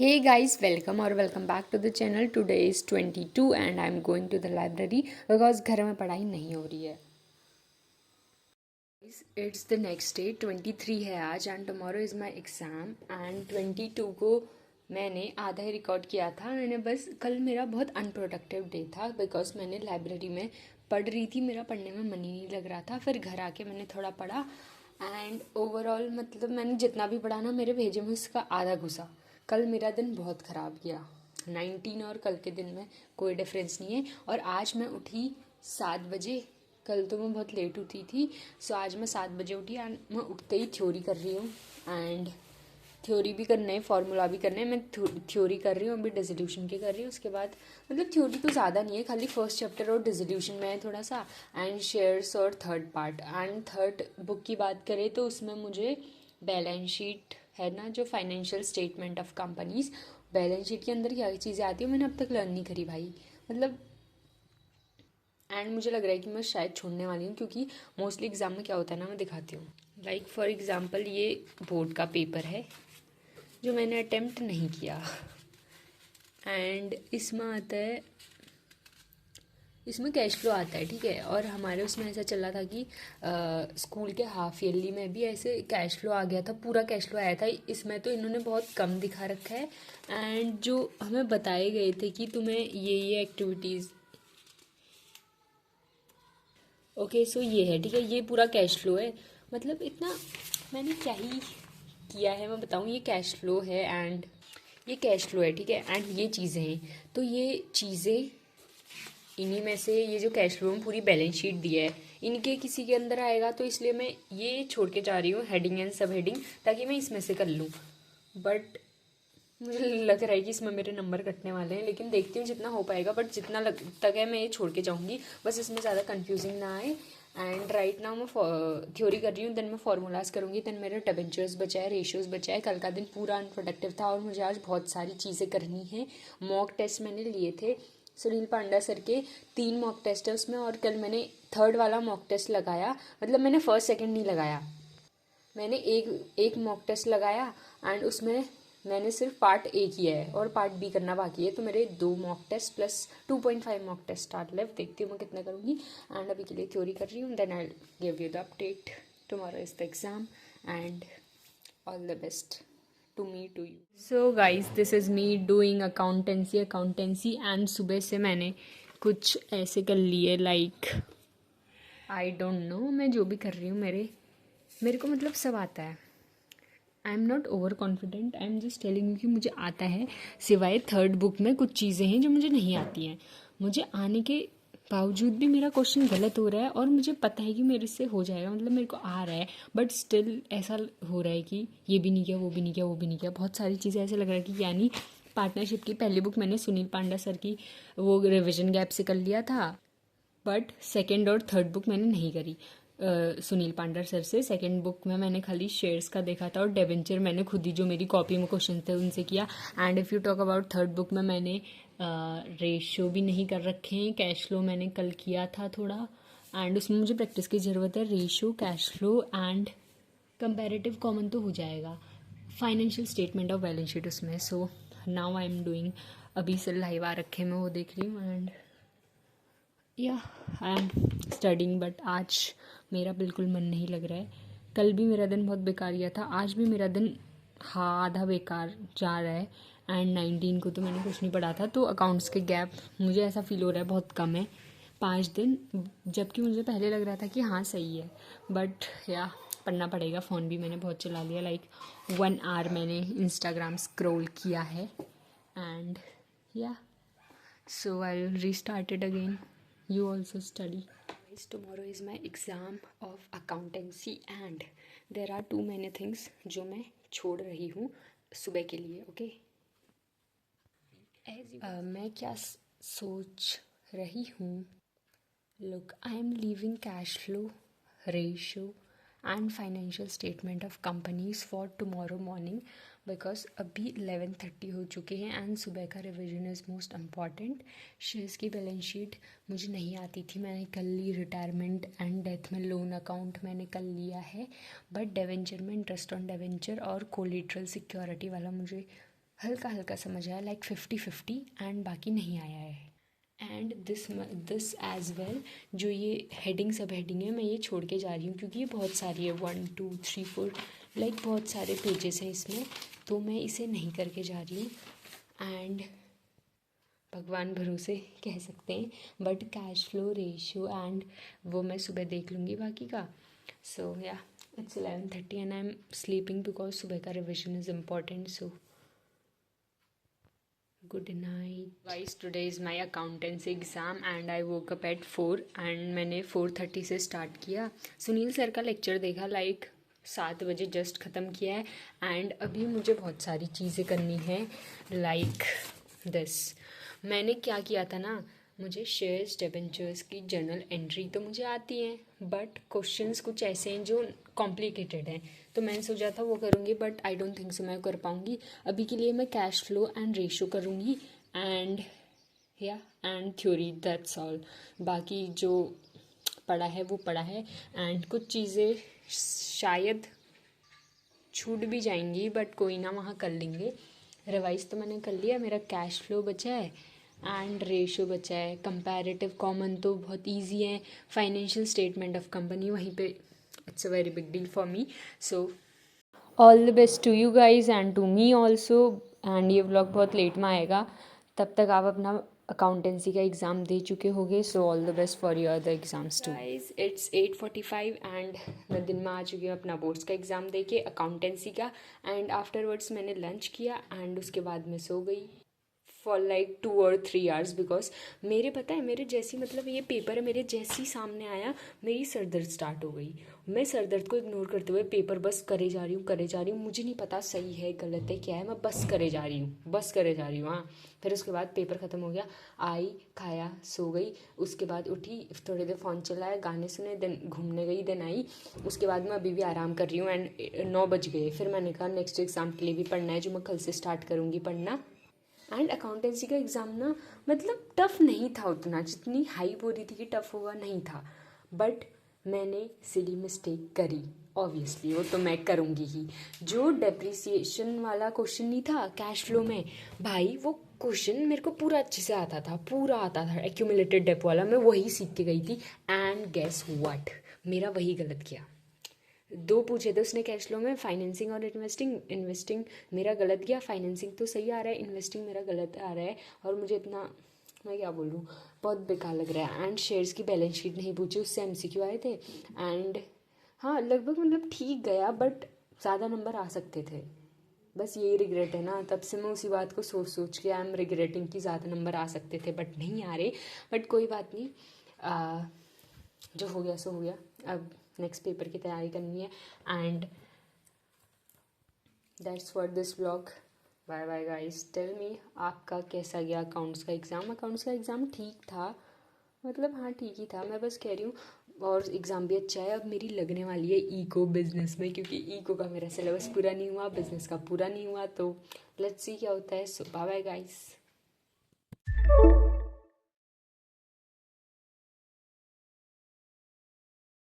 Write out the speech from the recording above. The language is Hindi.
Hey guys, welcome or welcome back to the channel. Today is 22 and I'm going to the library because घर में पढ़ाई नहीं हो रही है. It's the next day, 23 है आज and tomorrow is my exam and 22 को मैंने आधा ही रिकॉर्ड किया था. मैंने बस कल मेरा बहुत अनप्रोडक्टिव डे था बिकॉज मैंने लाइब्रेरी में पढ़ रही थी. मेरा पढ़ने में मन ही नहीं लग रहा था. फिर घर आके मैंने थोड़ा पढ़ा एंड ओवरऑल मतलब मैंने जितना भी पढ़ा ना मेरे भेजे में उसका आधा घुसा. कल मेरा दिन बहुत ख़राब गया. 19 और कल के दिन में कोई डिफरेंस नहीं है. और आज मैं उठी 7 बजे. कल तो मैं बहुत लेट उठी थी. सो आज मैं 7 बजे उठी एंड मैं उठते ही थ्योरी कर रही हूँ. एंड थ्योरी भी करना है, फार्मूला भी करना है. मैं थ्योरी कर रही हूँ अभी, डिसोल्यूशन की कर रही हूँ. उसके बाद मतलब थ्योरी तो ज़्यादा नहीं है, खाली फर्स्ट चैप्टर और डिसोल्यूशन में है थोड़ा सा एंड शेयर्स और third part. And third book की बात करें तो उसमें मुझे बैलेंस शीट है ना, जो financial statement of companies, balance sheet के अंदर क्या चीज़ें आती है मैंने अब तक लर्न नहीं करी भाई. मतलब एंड मुझे लग रहा है कि मैं शायद छोड़ने वाली हूँ क्योंकि मोस्टली एग्ज़ाम में क्या होता है ना, मैं दिखाती हूँ. लाइक फॉर एग्ज़ाम्पल ये बोर्ड का पेपर है जो मैंने अटेम्प्ट नहीं किया एंड इसमें आता है, इसमें कैश फ्लो आता है. ठीक है. और हमारे उसमें ऐसा चल रहा था कि स्कूल के हाफ ईयरली में भी ऐसे कैश फ्लो आ गया था, पूरा कैश फ्लो आया था. इसमें तो इन्होंने बहुत कम दिखा रखा है. एंड जो हमें बताए गए थे कि तुम्हें ये एक्टिविटीज़, ओके सो ये है. ठीक है. ये पूरा कैश फ्लो है. मतलब इतना मैंने क्या ही किया है मैं बताऊँ. ये कैश फ्लो है एंड ये कैश फ्लो है. ठीक है. एंड ये चीज़ें हैं. तो ये चीज़ें इन्हीं में से, ये जो कैश फ्लो में पूरी बैलेंस शीट दी है इनके किसी के अंदर आएगा, तो इसलिए मैं ये छोड़ के जा रही हूँ हेडिंग एंड सब हेडिंग, ताकि मैं इसमें से कर लूँ. बट मुझे लग रहा है कि इसमें मेरे नंबर कटने वाले हैं, लेकिन देखती हूँ जितना हो पाएगा. बट जितना लग तक है मैं ये छोड़ के जाऊँगी, बस इसमें ज़्यादा कन्फ्यूजिंग ना आए. एंड राइट नाउ मैं थ्योरी कर रही हूँ, देन मैं फार्मूलाज करूँगी, देन मेरा डिबेंचर्स बचा है, रेशियोज बचा है. कल का दिन पूरा अनप्रोडक्टिव था और मुझे आज बहुत सारी चीज़ें करनी है. मॉक टेस्ट मैंने लिए थे सुनील पांडा सर के, 3 मॉक टेस्ट है उसमें. और कल मैंने थर्ड वाला मॉक टेस्ट लगाया. मतलब मैंने फर्स्ट सेकंड नहीं लगाया, मैंने एक मॉक टेस्ट लगाया एंड उसमें मैंने सिर्फ पार्ट ए किया है और पार्ट बी करना बाकी है. तो मेरे 2 मॉक टेस्ट प्लस 2.5 मॉक टेस्ट स्टार्ट लेफ्ट. देखती हूँ मैं कितना करूँगी. एंड अभी के लिए थ्योरी कर रही हूँ. Then I give you the update. Tomorrow is the exam and all the best to me to you. So guys this is me doing accountancy and सुबह से मैंने कुछ ऐसे कर लिए लाइक आई डोंट नो. मैं जो भी कर रही हूँ मेरे को मतलब सब आता है. I am not over confident, I am just telling you कि मुझे आता है. सिवाय थर्ड बुक में कुछ चीज़ें हैं जो मुझे नहीं आती हैं. मुझे आने के बावजूद भी मेरा क्वेश्चन गलत हो रहा है और मुझे पता है कि मेरे से हो जाएगा, मतलब मेरे को आ रहा है. बट स्टिल ऐसा हो रहा है कि ये भी नहीं किया, वो भी नहीं किया, वो भी नहीं किया. बहुत सारी चीज़ें ऐसे लग रहा है कि यानी पार्टनरशिप की पहली बुक मैंने सुनील पांडा सर की वो रिविजन गैप से कर लिया था, बट सेकेंड और थर्ड बुक मैंने नहीं करी सुनील पांडा सर से. सेकंड बुक में मैंने खाली शेयर्स का देखा था और डेवेंचर मैंने खुद ही जो मेरी कॉपी में क्वेश्चन थे उनसे किया. And if you talk about third book में मैंने रेशियो भी नहीं कर रखे हैं. कैश फ्लो मैंने कल किया था थोड़ा एंड उसमें मुझे प्रैक्टिस की ज़रूरत है. Ratio, cash flow and comparative common तो हो जाएगा. Financial statement of balance sheet उसमें. So now I am doing, अभी से लाइव आ रखे मैं वो देख रही हूँ. एंड या आई एम स्टडिंग. बट आज मेरा बिल्कुल मन नहीं लग रहा है. कल भी मेरा दिन बहुत बेकार गया था, आज भी मेरा दिन आधा बेकार जा रहा है. एंड 19 को तो मैंने कुछ नहीं पढ़ा था. तो अकाउंट्स के गैप मुझे ऐसा फील हो रहा है बहुत कम है, 5 दिन. जबकि मुझे पहले लग रहा था कि हाँ सही है. बट या पढ़ना पड़ेगा. फ़ोन भी मैंने बहुत चला लिया, लाइक 1 आवर मैंने इंस्टाग्राम स्क्रॉल किया है. एंड या so I'll restart it again. You also study. Guys, tomorrow is my exam of accountancy and there are too many things जो मैं छोड़ रही हूँ सुबह के लिए. ओके मैं क्या सोच रही हूँ. Look, I am leaving cash flow, ratio and financial statement of companies for tomorrow morning because अभी 11:30 हो चुके हैं एंड सुबह का revision is most important. Shares की बैलेंस शीट मुझे नहीं आती थी, मैंने कल ली. रिटायरमेंट एंड डेथ में लोन अकाउंट मैंने कल लिया है. बट डेवेंचर में इंटरेस्ट ऑन डेवेंचर और कोलेटरल सिक्योरिटी वाला मुझे हल्का हल्का समझ आया, लाइक 50-50, एंड बाकी नहीं आया है। एंड दिस एज वेल, जो ये हेडिंग सब हेडिंग है मैं ये छोड़ के जा रही हूँ क्योंकि ये बहुत सारी है, 1 2 3 4, लाइक बहुत सारे पेजेस हैं इसमें, तो मैं इसे नहीं करके जा रही हूँ। एंड भगवान भरोसे कह सकते हैं, but cash flow ratio and वो मैं सुबह देख लूँगी बाकी का। सो या it's 11:30 and I am sleeping because सुबह का revision is important. So good night guys, today is my accountancy exam and I woke up at 4 and मैंने 4:30 से स्टार्ट किया। सुनील सर का लेक्चर देखा, लाइक 7 बजे जस्ट ख़त्म किया है। एंड अभी मुझे बहुत सारी चीज़ें करनी है, लाइक दिस। मैंने क्या किया था ना, मुझे शेयर्स डिबेंचर्स की जर्नल एंट्री तो मुझे आती है, बट क्वेश्चंस कुछ ऐसे हैं जो कॉम्प्लिकेटेड हैं, तो मैंने सोचा था वो करूँगी, but I don't think so मैं कर पाऊँगी। अभी के लिए मैं कैश फ्लो एंड रेशो करूँगी एंड या एंड थ्योरी, दैट्स ऑल। बाकी जो पढ़ा है वो पढ़ा है, एंड कुछ चीज़ें शायद छूट भी जाएंगी, बट कोई ना, वहाँ कर लेंगे। रिवाइज तो मैंने कर लिया, मेरा कैश फ्लो बचा है एंड रेशो बचा है। कंपैरेटिव कॉमन तो बहुत इजी है, फाइनेंशियल स्टेटमेंट ऑफ कंपनी वहीं पे it's a very big deal for me. So all the best to you guys and to me also. And ये व्लॉग बहुत लेट में आएगा, तब तक आप अपना अकाउंटेंसी का एग्ज़ाम दे चुके होंगे। So all the best for your the exams too guys. It's 8:45 and मैं दिन में आ चुकी हूँ अपना बोर्ड्स का एग्ज़ाम दे के अकाउंटेंसी का। एंड आफ्टरवर्ड्स मैंने लंच किया एंड उसके बाद मैं सो गई फॉर लाइक 2 और 3 आवर्स, बिकॉज मेरे पता है मेरे जैसी, मतलब ये पेपर है मेरे जैसी सामने आया, मेरी सर दर्द स्टार्ट हो गई। मैं सर दर्द को इग्नोर करते हुए पेपर बस करे जा रही हूँ, मुझे नहीं पता सही है गलत है क्या है, मैं बस करे जा रही हूँ हाँ। फिर उसके बाद पेपर ख़त्म हो गया, आई खाया सो गई, उसके बाद उठी थोड़ी देर फ़ोन चलाया, गाने सुने, देन घूमने गई, देन आई। उसके बाद मैं अभी भी आराम कर रही हूँ एंड 9 बज गए। फिर मैंने कहा नेक्स्ट एग्ज़ाम के लिए भी पढ़ना है, जो मैं कल से स्टार्ट करूँगी पढ़ना। एंड अकाउंटेंसी का एग्ज़ाम ना, मतलब टफ़ नहीं था उतना, जितनी हाइप हो रही थी कि टफ़ होगा नहीं था, बट मैंने सिली मिस्टेक करी, ऑब्वियसली वो तो मैं करूँगी ही। जो डेप्रिसिएशन वाला क्वेश्चन नहीं था कैश फ्लो में, भाई वो क्वेश्चन मेरे को पूरा अच्छे से आता था, एक्यूमुलेटेड डेप वाला, मैं वही सीख के गई थी। एंड गेस व्हाट, मेरा वही गलत किया। 2 पूछे थे उसने कैश फ्लो में, फाइनेंसिंग और इन्वेस्टिंग मेरा गलत गया, फाइनेंसिंग तो सही आ रहा है, इन्वेस्टिंग मेरा गलत आ रहा है, और मुझे इतना, मैं क्या बोलूँ, बहुत बेकार लग रहा है। एंड शेयर्स की बैलेंस शीट नहीं पूछी, उससे MCQ आए थे। एंड हाँ लगभग मतलब ठीक गया, बट ज़्यादा नंबर आ सकते थे, बस यही रिग्रेट है ना। तब से मैं उसी बात को सोच सोच के आई एम रिग्रेटिंग कि ज़्यादा नंबर आ सकते थे बट नहीं आ रहे, बट कोई बात नहीं, जो हो गया सो हो गया। अब नेक्स्ट पेपर की तैयारी करनी है and that's for this vlog. Bye bye guys, tell me आपका कैसा गया अकाउंट्स का एग्ज़ाम ठीक था, मतलब हाँ ठीक ही था, मैं बस कह रही हूँ। और एग्ज़ाम भी अच्छा है, अब मेरी लगने वाली है इको बिज़नेस में, क्योंकि इको का मेरा सिलेबस पूरा नहीं हुआ, बिज़नेस का पूरा नहीं हुआ, तो लेट्स सी क्या होता है। सो बाय बाय गाइस।